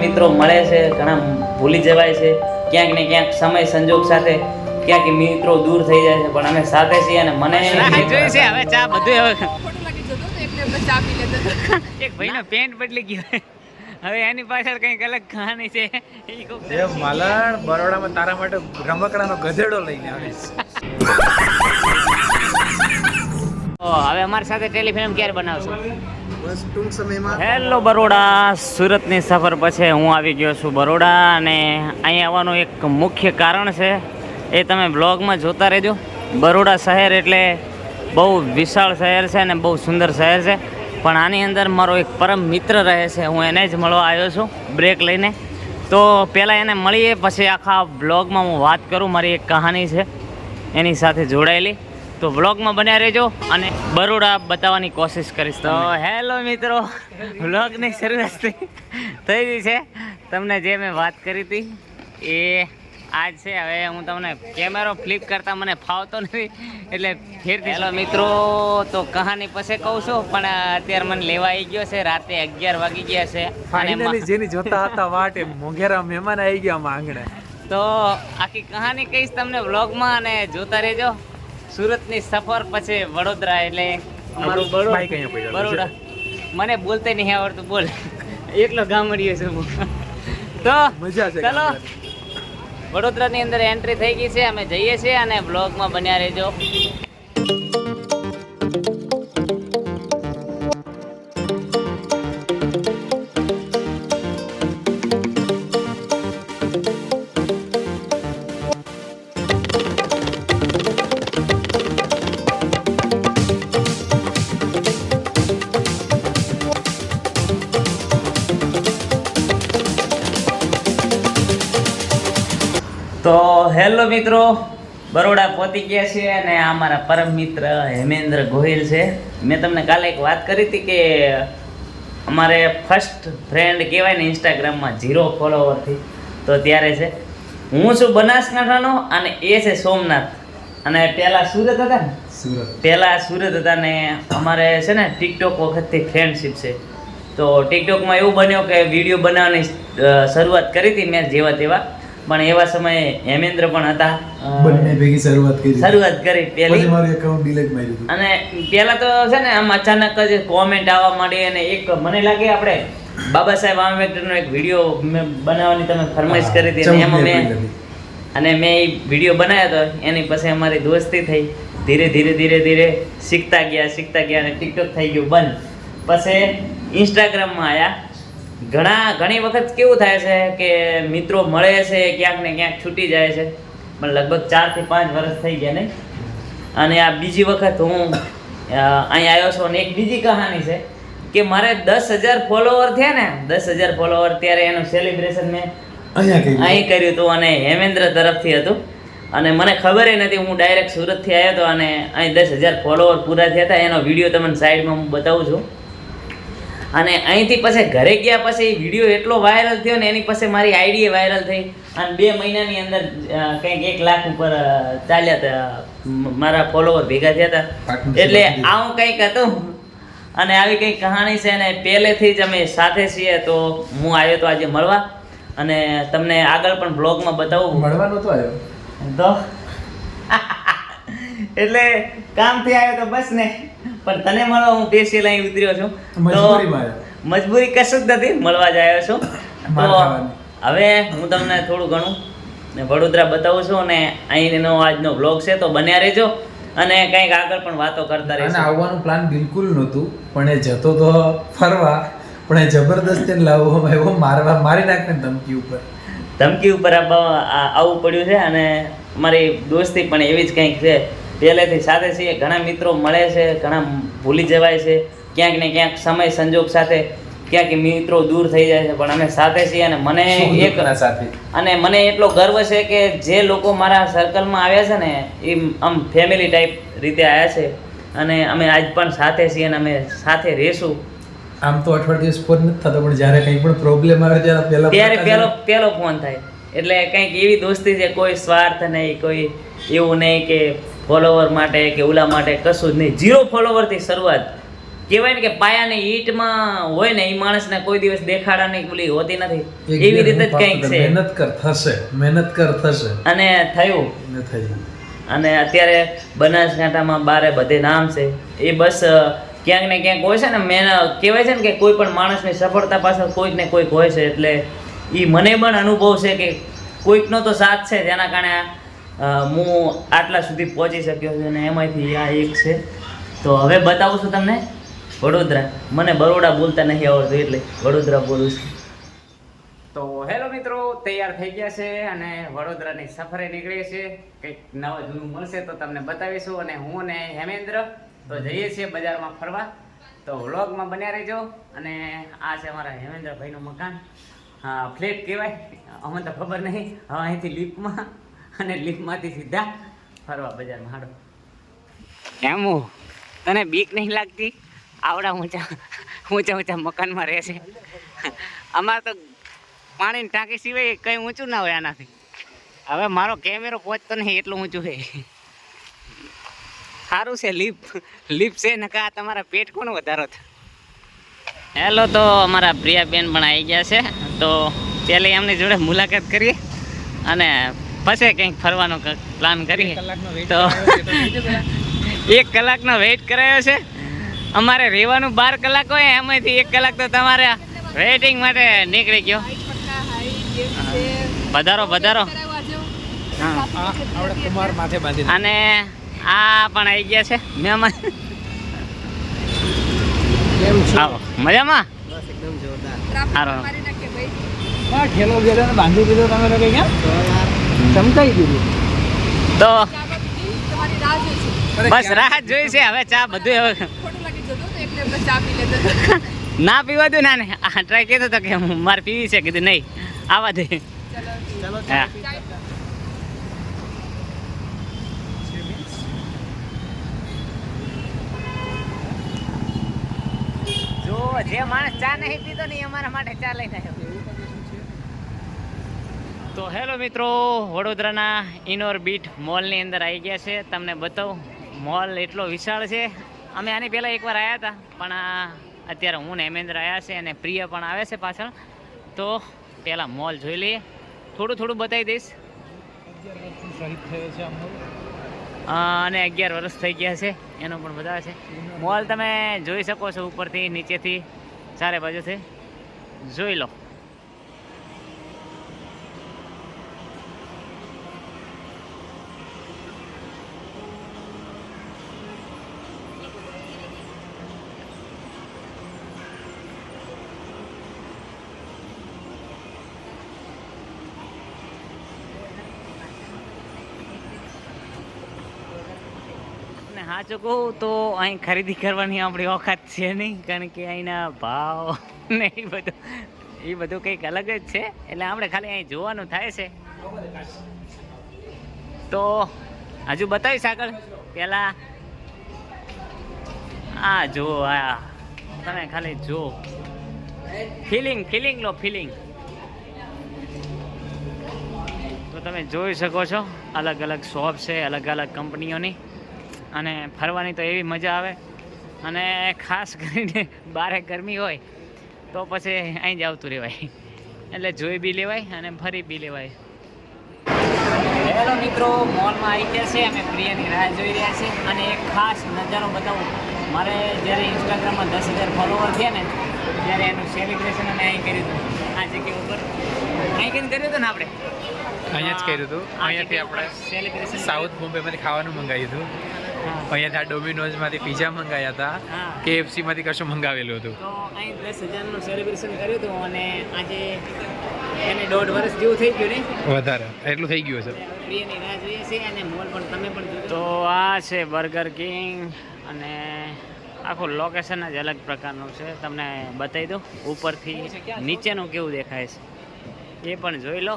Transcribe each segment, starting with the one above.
મિત્રો મળે છે, ઘણા ભૂલી જવાય છે, ક્યાંક ને ક્યાંક સમય સંજોગ સાથે ક્યાંક મિત્રો દૂર થઈ જાય છે, પણ અમે સાથે છીએ. અને મને જોઈ છે હવે ચા બધું હવે ખોટું લાગી જતું હતું એટલે અમે ચા પી લેતા. એક ભાઈનો પેન્ટ બદલી ગયો હવે એની પાછળ કંઈક અલગ કહાની છે. એ માલણ બરોડામાં તારા માટે રમકડાનો ગધેડો લઈને આવીશ. હવે અમારી સાથે ટેલિફિલ્મ ક્યારે બનાવશો? બસ ટૂંક સમયમાં. હેલો બરોડા, સુરતની સફર પછી હું આવી ગયો છું બરોડા, અને અહીં આવવાનું એક મુખ્ય કારણ છે, એ તમે બ્લોગમાં જોતા રહેજો. બરોડા શહેર એટલે બહુ વિશાળ શહેર છે અને બહુ સુંદર શહેર છે, પણ આની અંદર મારો એક પરમ મિત્ર રહે છે. હું એને જ મળવા આવ્યો છું બ્રેક લઈને. તો પહેલાં એને મળીએ, પછી આખા બ્લોગમાં હું વાત કરું. મારી એક કહાની છે એની સાથે જોડાયેલી, તો બ્લોગમાં બન્યા રહેજો અને બરોડા બતાવવાની કોશિશ કરીશ. તો હેલો મિત્રો, બ્લોગની શરૂઆત થઈ ગઈ છે. તમને જે મેં વાત કરી હતી એ આજ છે. હવે હું તમને કેમેરો ફ્લિપ કરતા મને ફાવતો નથી એટલે ફેરથી. હેલો મિત્રો, તો કહાની પછી કહું છું, પણ અત્યારે મને લેવા આવી ગયો છે. રાતે 11 વાગી ગયા છે. ફાઇનલી જેની જોતા હતા વાટે મોંઘેરા મહેમાન આવી ગયા આંગણે. તો આખી કહાની કહીશ તમને બ્લોગમાં, અને જોતા રહેજો. સુરતની સફર પછી વડોદરા, એટલે અમારું બરોડા. મને બોલતે નહીં આવડતું, બોલ એટલો ગામડીયો છું હું. તો મજા છે. ચલો, વડોદરાની અંદર એન્ટ્રી થઈ ગઈ છે, અમે જઈએ છીએ અને બ્લોગમાં બન્યા રહેજો. તો હેલો મિત્રો, બરોડા પહોંચી ગયા છે અને આ મારા પરમ મિત્ર હેમેન્દ્ર ગોહિલ છે. મેં તમને કાલે એક વાત કરી હતી કે અમારે ફર્સ્ટ ફ્રેન્ડ કહેવાય ને ઇન્સ્ટાગ્રામમાં 0 ફોલોવરથી, તો ત્યારે છે. હું છું બનાસકાંઠાનો અને એ છે સોમનાથ. અને પહેલાં સુરત હતા ને, પહેલાં સુરત હતા ને અમારે છે ને ટિકટોક વખતથી ફ્રેન્ડશીપ છે. તો ટિકટોકમાં એવું બન્યું કે વિડીયો બનાવવાની શરૂઆત કરી હતી મેં જેવા તેવા, પણ એવા સમયે હેમેન્દ્ર પણ હતા. બંને ભેગી શરૂઆત કરી પહેલી મારું એકાઉન્ટ ડિલીટ માર્યું. અને પહેલા તો છે ને આમ અચાનક જ કોમેન્ટ આવવા માંડી, અને એક મને લાગે આપણે બાબા સાહેબ આંબેડકરનો એક વિડીયો મેં બનાવવાની તમે ફરમાઈશ કરી હતી, અને એમાં મેં એ વિડીયો બનાવ્યો હતો. એની પછી અમારી દોસ્તી થઈ. ધીરે ધીરે શીખતા ગયા અને ટિકટોક થઈ ગયું બંધ. પછી ઇન્સ્ટાગ્રામમાં આવ્યા. ઘણી વખત કેવું થાય છે કે મિત્રો મળે છે, ક્યાંક ને ક્યાંક છૂટી જાય છે, પણ લગભગ 4 થી 5 વર્ષ થઈ ગયા નહીં. અને આ બીજી વખત હું અહીં આવ્યો છું. અને એક બીજી કહાની છે કે મારે 10,000 ફોલોવર થયા ને, 10,000 ફોલોવર, ત્યારે એનું સેલિબ્રેશન મેં અહીં કર્યું હતું, અને હેમેન્દ્ર તરફથી હતું. અને મને ખબર નથી, હું ડાયરેક્ટ સુરતથી આવ્યો હતો અને અહીં 10,000 ફોલોવર પૂરા થયા હતા. એનો વિડીયો તમને સાઈડમાં હું બતાવું છું. અને અહીંથી પછી ઘરે ગયા પછી વિડીયો એટલો વાયરલ થયો ને, એની પછી મારી આઈડી વાયરલ થઈ, અને 2 મહિનાની અંદર કંઈક 1 લાખ ઉપર ચાલ્યા હતા મારા ફોલોવર ભેગા થયા હતા. એટલે આવું કંઈક હતું અને આવી કંઈક કહાણી છે. અને પહેલેથી જ અમે સાથે છીએ. તો હું આવ્યો તો આજે મળવા, અને તમને આગળ પણ બ્લોગમાં બતાવું. મળવાનો તો આવ્યો તો એટલે કામથી આવ્યો તો બસ ને, પણ તને મળવા હું સ્પેશિયલ અહીં ઉતર્યો છું. તો મજબૂરી કશું જ નથી, મળવા જ આવ્યો છું. તો હવે હું તમને થોડું ઘણું વડોદરા બતાવું છું, અને અહીંનો આજનો બ્લોગ છે, તો બન્યા રહેજો અને કંઈક આગળ પણ વાતો કરતા રહેજો. આવવાનું પ્લાન બિલકુલ નહોતું, પણ એ જતો તો ફરવા, પણ એ જબરદસ્તી લાવવામાં આવ્યો, મારી નાખને ધમકી ઉપર આવવું પડ્યું છે. અને મારી દોસ્તી પણ એવી જ કંઈક છે, પહેલેથી સાથે છીએ. ઘણા મિત્રો મળે છે, ઘણા ભૂલી જવાય છે, ક્યાંક ને ક્યાંક સમય સંજોગ સાથે ક્યાંક મિત્રો દૂર થઈ જાય છે, પણ અમે સાથે છીએ. અને મને એટલો ગર્વ છે કે જે લોકો મારા સર્કલમાં આવ્યા છે ને, એ આમ ફેમિલી ટાઈપ રીતે આવ્યા છે, અને અમે આજ પણ સાથે છીએ અને અમે સાથે રહેશું. આમ તો અઠવાડિયા દિવસ ફોન નથી થતો, પણ જ્યારે કંઈ પણ પ્રોબ્લેમ આવે ત્યારે પહેલો ફોન થાય. એટલે કંઈક એવી દોસ્તી છે, કોઈ સ્વાર્થ નહીં, કોઈ એવું નહીં કે ફોલોવર માટે કે ઓલા માટે, કશું જ નહીં. 0 ફોલોવરથી શરૂઆત. કહેવાય ને કે પાયાની ઈંટમાં હોય ને એ માણસને કોઈ દિવસ દેખાડાની ઓલી હોતી નથી, એક એવી બે રીતે જ હું કંઈક છે. મહેનત કર થશે અને થયું. ને થઈ. અને અત્યારે બનાસકાંઠામાં બારે બધે નામ છે. એ બસ ક્યાંક ને ક્યાંક હોય છે ને, મેં કહેવાય છે ને કે કોઈ પણ માણસની સફળતા પાછળ કોઈક ને કોઈક હોય છે. એટલે એ મને પણ અનુભવ છે કે કોઈકનો તો સાથ છે જેના કારણે હું આટલા સુધી પહોંચી શક્યો છું. અને એમાંથી આ એક છે. તો હવે બતાવું છું તમને વડોદરા. મને બરોડા બોલતા નથી આવડતું એટલે વડોદરા બોલું છું. તો હેલો મિત્રો, તૈયાર થઈ ગયા છે અને વડોદરાની સફરે નીકળીએ છીએ. કંઈક નવા જૂનું મળશે તો તમને બતાવીશું. અને હું ને હેમેન્દ્ર તો જઈએ છીએ બજારમાં ફરવા. તો વ્લોગમાં બન્યા રહેજો. અને આ છે અમારા હેમેન્દ્રભાઈનું મકાન. હા, ફ્લેટ કહેવાય, અમને તો ખબર નહીં. હવે અહીંથી લિફ્ટમાં અને લિફ્ટમાંથી સીધા ફરવા બજારમાં. હાડો એમ તને બીક નહીં લાગતી? આવડા ઊંચા મકાનમાં રહે છે. અમારે તો પાણીની ટાંકી સિવાય કંઈ ઊંચું ના હોય આનાથી. હવે મારો કેમેરો પહોંચતો નહીં એટલું ઊંચું છે. સારું છે લિફ્ટ છે, નકા તમારા પેટ કોણ વધારો છે. હેલો, તો અમારા પ્રિયાબેન પણ આવી ગયા છે. તો પહેલી એમની જોડે મુલાકાત કરીએ અને પછી કંઈક ફરવાનો પ્લાન કરીએ. તો 1 કલાકનો વેઇટ કરાયો છે. અમારે રહેવાનું 12 કલાક હોય, એમાંથી 1 કલાક તો તમારે વેઇટિંગ માટે નીકળી ગયો. વધારો અને આ પણ આવી ગયા છે મહેમાન. આવો મજામાં? સારો. બાંધી દીધો તમે લોકો ક્યાં ચમકાઈ દીધું. તો તમારી રાહ જોઈશું. બસ રાહ જ જોઈ છે. હવે ચા બધું હવે ખોટું લાગી જતું તો એટલે આપણે ચા પી લેતા હતા. ના પીવા દઉં ના ને. આ ટ્રાય કીધો તો કે મારે પીવી છે, કીધું નહીં આવા દે. હા, જો જે માણસ ચા નહીં પીતો ને અમારા માટે ચા લઈને આવ્યો. તો હેલો મિત્રો, વડોદરાના ઇનોર બીટ મોલની અંદર આવી ગયા છે. તમને બતાવું, મોલ એટલો વિશાળ છે. અમે આની પહેલાં એકવાર આવ્યા હતા, પણ અત્યારે હું ને હેમેન્દ્ર આવ્યા છે અને પ્રિય પણ આવે છે પાછળ. તો પહેલાં મોલ જોઈ લઈએ. થોડું બતાવી દઈશ. અને 11 વર્ષ થઈ ગયા છે એનો પણ બતાવે છે. મોલ તમે જોઈ શકો છો ઉપરથી નીચેથી ચારે બાજુથી જોઈ લો. સાચું કહું તો અહીં ખરીદી કરવાની આપણી ઓકાત છે નહીં, કારણ કે અહીંના ભાવ ને એ બધું કંઈક અલગ જ છે. એટલે આપણે ખાલી અહીં જોવાનું થાય છે. તો હજુ બતાવીશ આગળ. પહેલાં આ જુઓ, આ તમે ખાલી જુઓ, ફિલિંગ લો. તો તમે જોઈ શકો છો અલગ અલગ શોપ છે, અલગ અલગ કંપનીઓની. અને ફરવાની તો એવી મજા આવે. અને ખાસ કરીને બારે ગરમી હોય તો પછી અહીં જ આવતું રહેવાય. એટલે જોઈ બી લેવાય અને ફરી બી લેવાય. હેલો મિત્રો, મોલમાં આવી ગયા છે. અમે પ્રિયાની રાહ જોઈ રહ્યા છીએ. અને એક ખાસ નજારો બતાવું. મારે જ્યારે ઇન્સ્ટાગ્રામમાં 10,000 ફોલોવર થયા ને, ત્યારે એનું સેલિબ્રેશન અમે અહીં કર્યું હતું. આ જગ્યા ઉપર અહીં કર્યું હતું ને આપણે. અહીંયા જ કર્યું હતું. અહીંયાથી આપણે સેલિબ્રેશન સાઉથ બોમ્બેમાંથી ખાવાનું મંગાવ્યું હતું. અહીંયાથી આ ડોમિનોઝમાંથી પિઝા મંગાવ્યા હતા. KFCમાંથી કશું મંગાવેલું હતું. તો અહીં 10,000નું સેલિબ્રેશન કર્યું હતું. અને આજે એને 1.5 વર્ષ જેવું થઈ ગયું ને, વધારે એટલું થઈ ગયું છે. પ્રિયની રાહ જોઈએ છે. અને મોલ પણ તમે પણ જોજો. તો આ છે બર્ગર કિંગ. અને આખું લોકેશન જ અલગ પ્રકારનું છે. તમને બતાવી દઉં ઉપરથી નીચેનું કેવું દેખાય છે એ પણ જોઈ લો.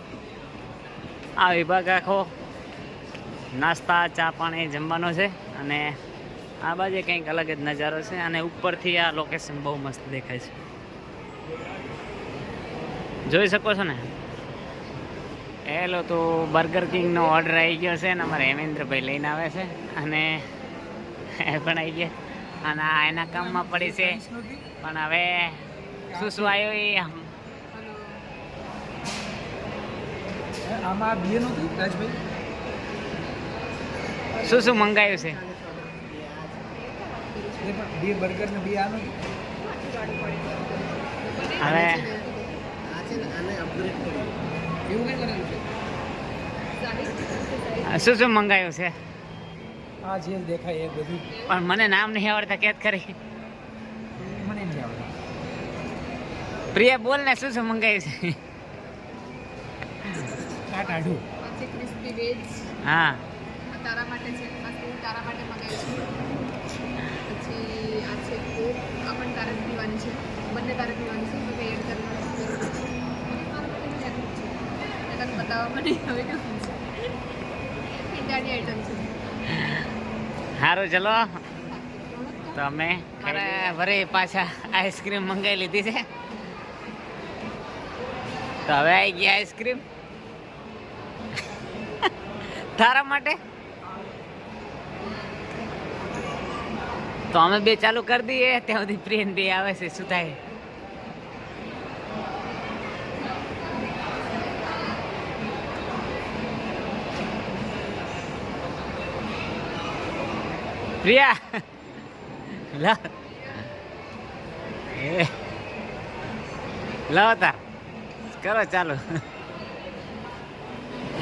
આ વિભાગ આખો નાસ્તા, ચા, પાણી, જમવાનો છે. અને આ બાજુ કંઈક અલગ જ નજારો છે. અને ઉપરથી આ લોકેશન બહુ મસ્ત દેખાય છે, જોઈ શકો છો ને. હેલો, તો બર્ગર કિંગનો ઓર્ડર આવી ગયો છે ને અમારે હેમેન્દ્રભાઈ લઈને આવે છે. અને એ પણ આવી ગયા. અને આ એના કામમાં પડી છે. પણ હવે શું આવ્યું એ આમાં બે નહોતું રાજભાઈ? શું મંગાવ્યું છે? બે બર્ગર ને બે આ નહોતું? હવે એવું કઈ કરેલું છે? શું મંગાવ્યું છે? આ જે દેખાય એ બધું પણ મને નામ નહીં આવડતા કેત કરી. મને નથી આવડતું. પ્રિયા બોલ ને શું મંગાવ્યું છે? કાટાઢું. પછી ક્રિસ્પી વેજ હા તારા માટે છે, ખાસ કરીને તારા માટે મંગાવ્યું છે. પછી આ છે કોક, આ પણ તારે જ પીવાની છે, બંને તારે પીવાની છે, તો કંઈ એડ કરવાનું જરૂર નથી. અને મારા માટે બી એટલું જ છે. એ તને બતાવવા માટે હવે કેવું છે ઈંડાની આઈટમ છે. સારું ચલો તો અમે વરે પાછા આઈસ્ક્રીમ મંગાવી લીધી છે. તો હવે આવી ગઈ આઈસ્ક્રીમ તારા માટે. તો અમે બે ચાલુ કરી દઈએ ત્યાં સુધી પ્રિયન બે આવે છે. શું થાય? પ્રિયા લાવ તાર કરો ચાલો.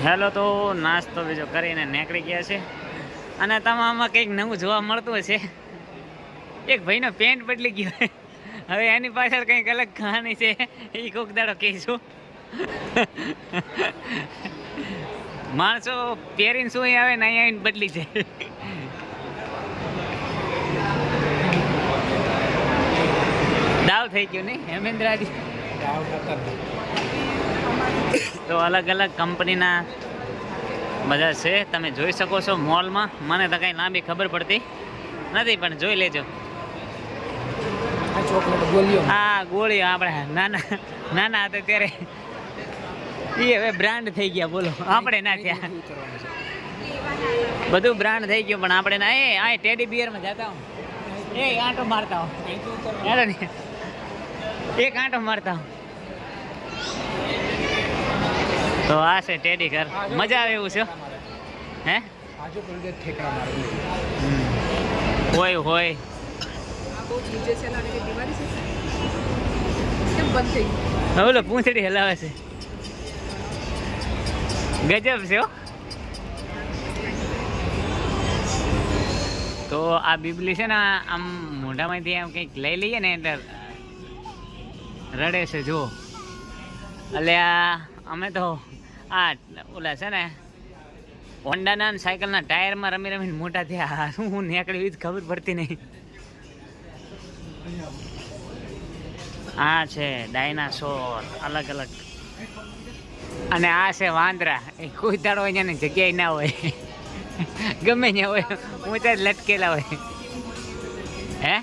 હેલો, તો નાસ્તો બીજો કરીને નીકળી ગયા છે. અને તમામાં કંઈક નવું જોવા મળતું હશે. એક ભાઈનો પેન્ટ બદલી ગયો. હવે એની પાછળ કંઈક અલગ કહાની છે, એ કોક દાડો કહીશું. માણસો પહેરીને શું આવે ને અહીંયા આવીને બદલી જાય. દાવ થઈ ગયું નહીં હેમેન્દ્રાજી? તો અલગ અલગ કંપનીના બધા છે, તમે જોઈ શકો છો મોલમાં. મને તો કંઈ લાંબી ખબર પડતી નથી, પણ જોઈ લેજો. હા, ગોળીઓ આપણે નાના હતા ત્યારે એ હવે બ્રાન્ડ થઈ ગયા. બોલો, આપણે ના થયા. બધું બ્રાન્ડ થઈ ગયું, પણ આપણે ના. આ ટેડી બિયરમાં જતા હો, એ આંટો મારતા હો, એક આંટો મારતા હો. તો આ છે ટેડી ઘર, મજા આવે એવું છે. હે હોય આ બહુ નીચે છે અને કે બીમારી છે કેમ બંધ થઈ ગઈ? ઓલો પૂંછડી હલાવે છે. ગજબ છે હો. તો આ બીબલી છે ને આમ મોઢામાંથી આમ કંઈક લઈ લઈએ ને એટલે રડે છે. જો એટલે અમે તો આ ઓલા છે ને હોન્ડાના સાયકલના ટાયરમાં રમી રમીને મોટા થયા. શું હું નીકળ્યું એ જ ખબર પડતી નહીં. આ છે ડાયનાસોર અલગ અલગ, અને આ છે વાંદરા. એ કોઈ દાડો અહીંયાની જગ્યાએ ના હોય, ગમે ત્યાં હોય, ઊંચા જ લટકેલા હોય. હે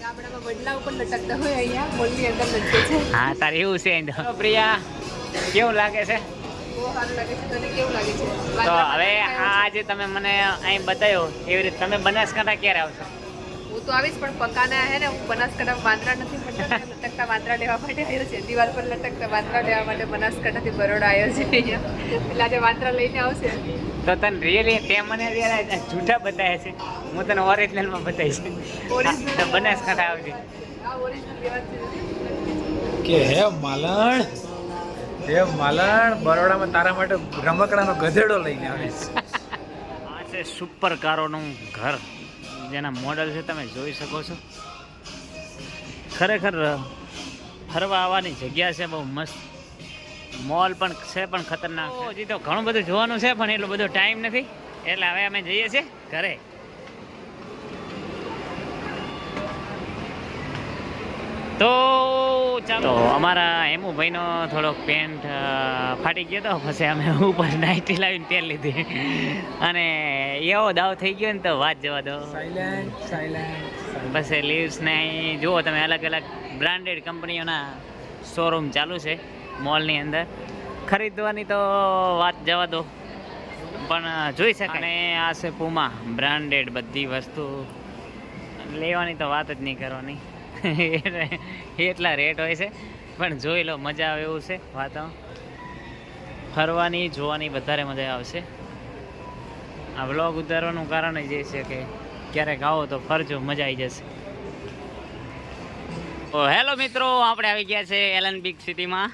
ગામડામાં વડલા ઉપર લટકતા હોય, અહીંયા મોલની અંદર લટકે છે. હા, તારે એવું છે. તો પ્રિયા કેવું લાગે છે? બહુ સારું લાગે છે. તને કેવું લાગે છે? તો હવે આજે તમે મને અહીં બતાવ્યો એવી રીતે તમે બનાસકાંઠા ક્યારે આવશો? હું તો આવીશ, પણ પકાના હે ને હું બનાસકાંઠા વાંદરા નથી લટકતા વાંદરા લેવા માટે આવ્યો છે. દિવાલ પર લટકતા વાંદરા લેવા માટે બનાસકાંઠાથી બરોડા આવ્યો છે અહીંયા. એટલે આજે વાંદરા લઈને આવશે. તો તને રિયલી તે મને જૂઠા બતાવ્યા છે, હું તને ઓરિજિનલમાં બતાવીશ. તો બનાસકાંઠા આવજે. આ ઓરિજિનલ લેવા છે. કે હે માલણ બરોડામાં તારા માટે રમકડાનો ગધેડો લઈને આવીશ. આ છે સુપર કારોનું ઘર, જેના મોડલ છે તમે જોઈ શકો છો. ખરેખર ફરવા આવવાની જગ્યા છે, બહુ મસ્ત. મોલ પણ છે, પણ ખતરનાક. હજી તો ઘણું બધું જોવાનું છે, પણ એટલો બધો ટાઈમ નથી, એટલે હવે અમે જઈએ છીએ ઘરે. તો ચાલો, અમારા હેમુભાઈનો થોડોક પેન્ટ ફાટી ગયો હતો, પછી અમે ઉપર નાઇટી લાવીને પહેરી લીધી. અને એવો દાવ થઈ ગયો ને તો વાત જવા દો. પછી લીવ્સ ને અહીં જુઓ તમે, અલગ અલગ બ્રાન્ડેડ કંપનીઓના શોરૂમ ચાલુ છે મોલની અંદર. ખરીદવાની તો વાત જવા દો, પણ જોઈ શકાય. અને આ છે પુમા બ્રાન્ડેડ બધી વસ્તુ લેવાની તો વાત જ નહીં કરવાની એટલા રેટ હોય છે, પણ જોઈ લો મજા આવે એવું છે. વાતાવરણ ફરવાની જોવાની વધારે મજા આવશે. આ વ્લોગ ઉતારવાનું કારણ જ એ છે કે ક્યારેક આવો તો ફરજો, મજા આવી જશે. તો હેલો મિત્રો, આપણે આવી ગયા છે એલન બિગ સિટીમાં.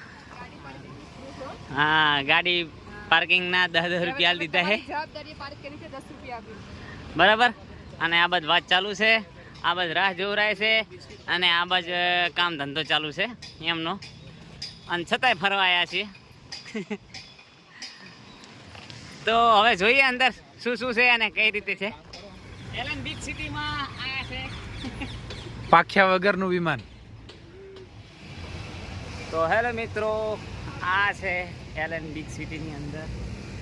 હા, ગાડી પાર્કિંગના 10 રૂપિયા દીધા છે જવાબદારી પાર્ક કરી છે 10 રૂપિયા આપી. બરાબર. અને આ બાજુ વાત ચાલુ છે, આ બાજુ રાહ જોવરાય છે, અને આ બાજુ કામ ધંધો ચાલુ છે એમનો. અને છતાંય ફરવા આવ્યા છીએ. તો હવે જોઈએ અંદર શું શું છે અને કઈ રીતે છે. એલન બિગ સિટીમાં આવ્યા છે. પાખ્યા વગરનું વિમાન. તો હેલો મિત્રો, આ છે એલન બિગ સિટીની અંદર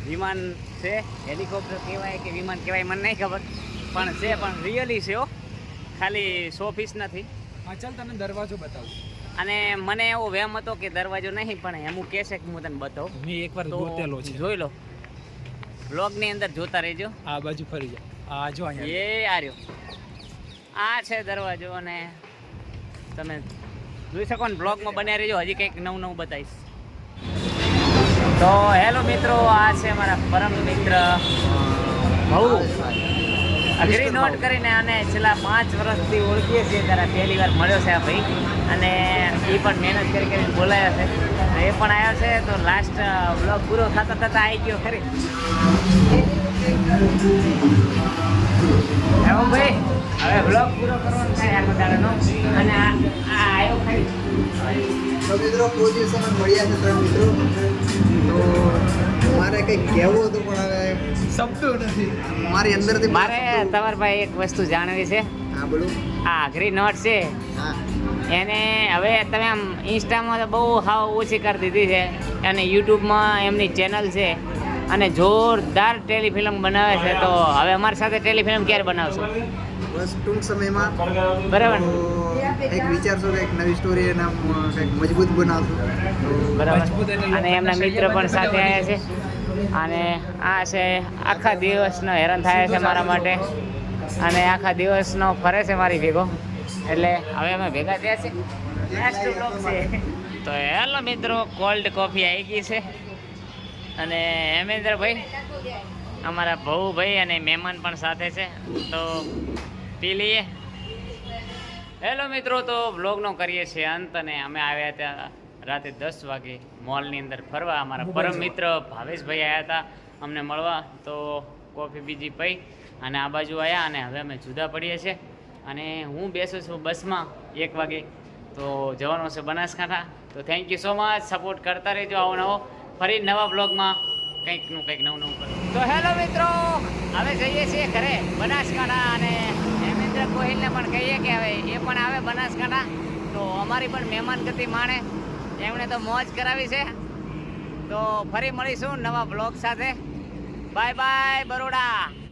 વિમાન છે. હેલિકોપ્ટર કહેવાય કે વિમાન કહેવાય મને નહીં ખબર, પણ છે, પણ રિયલી છે હો, ખાલી 100 પીસ નથી. હા, ચાલ તને દરવાજો બતાવું. અને મને એવો વહેમ હતો કે દરવાજો નહીં, પણ એમ કહે છે કે હું તને બતાવું. મેં એકવાર તો ગોતેલો છે. જોઈ લો, બ્લોગની અંદર જોતા રહેજો. આ બાજુ ફરી જા. આ જો અહીંયા. એ આર્યો, આ છે દરવાજો. અને તમે જોઈ શકો ને, બ્લોગમાં બન્યા રહેજો, હજી કંઈક નવું નવું બતાવીશ. તો હેલો મિત્રો, આ છે મારા પરમ મિત્ર બહુ અઘરી નોટ કરીને, અને છેલ્લા 5 વર્ષથી ઓળખીએ છીએ. ત્યારે પહેલી વાર મળ્યો છે આ ભાઈ, અને એ પણ મહેનત કરીને બોલાયા છે. તો એ પણ આવ્યો છે. તો લાસ્ટ બ્લોગ પૂરો થતા થતા આવી ગયો ખરી. એવું ભાઈ, હવે બ્લોગ પૂરો કરવાનો થાય આખો દાડાનો. અને આ આવ્યો ખરી. તો મિત્રો પોઝિશન મળ્યા છે 3 મિત્રો. તો મારે કંઈક કહેવું હતું, પણ હવે શબ્દો નથી મારી અંદરથી મારે તમારા ભાઈ એક વસ્તુ જાણવી છે. હા બોલું. આ અઘરી નોટ છે હા એને હવે તમે આમ ઇન્સ્ટામાં તો બહુ હાવ ઓછી કરી દીધી છે, અને યુટ્યુબમાં એમની ચેનલ છે, અને જોરદાર ટેલિફિલ્મ બનાવે છે. તો હવે અમારી સાથે ટેલિફિલ્મ ક્યારે બનાવશો? બસ ટૂંક સમયમાં. બરાબર. તો એક વિચારશો કે એક નવી સ્ટોરી એના કંઈક મજબૂત બનાવશું. બરાબર. અને એમના મિત્ર પણ સાથે આવ્યા છે. અને આ છે આખા દિવસનો હેરાન થાય છે મારા માટે, અને આખા દિવસનો ફરે છે મારી ભેગો. એટલે હવે અમે ભેગા થયા છે. લાસ્ટ બ્લોગ છે. તો હેલો મિત્રો, કોલ્ડ કોફી આવી ગઈ છે. અને હેમેન્દ્રભાઈ, અમારા ભાઈ અને મહેમાન પણ સાથે છે, તો પી લઈએ. હેલો મિત્રો, તો બ્લોગનો કરીએ છીએ અંત. અને અમે આવ્યા હતા રાતે 10 વાગે મોલની અંદર ફરવા. અમારા પરમ મિત્ર ભાવેશભાઈ આવ્યા હતા અમને મળવા. તો કોફી બીજી પી અને આ બાજુ આવ્યા, અને હવે અમે જુદા પડીએ છીએ. અને હું બેસું છું બસમાં 1 વાગે, તો જવાનો છે બનાસકાંઠા. તો thank you so much, support કરતા રહેજો. આવો નવો ફરી નવા બ્લોગમાં કંઈક નવું કરું. તો હેલો મિત્રો, હવે જઈએ છીએ ઘરે બનાસકાંઠા. અને હેમેન્દ્ર ગોહિલને પણ કહીએ કે હવે એ પણ આવે બનાસકાંઠા, તો અમારી પણ મહેમાન ગતિ માણે. એમણે તો મોજ કરાવી છે. તો ફરી મળીશું નવા બ્લોગ સાથે. Bye bye Baroda.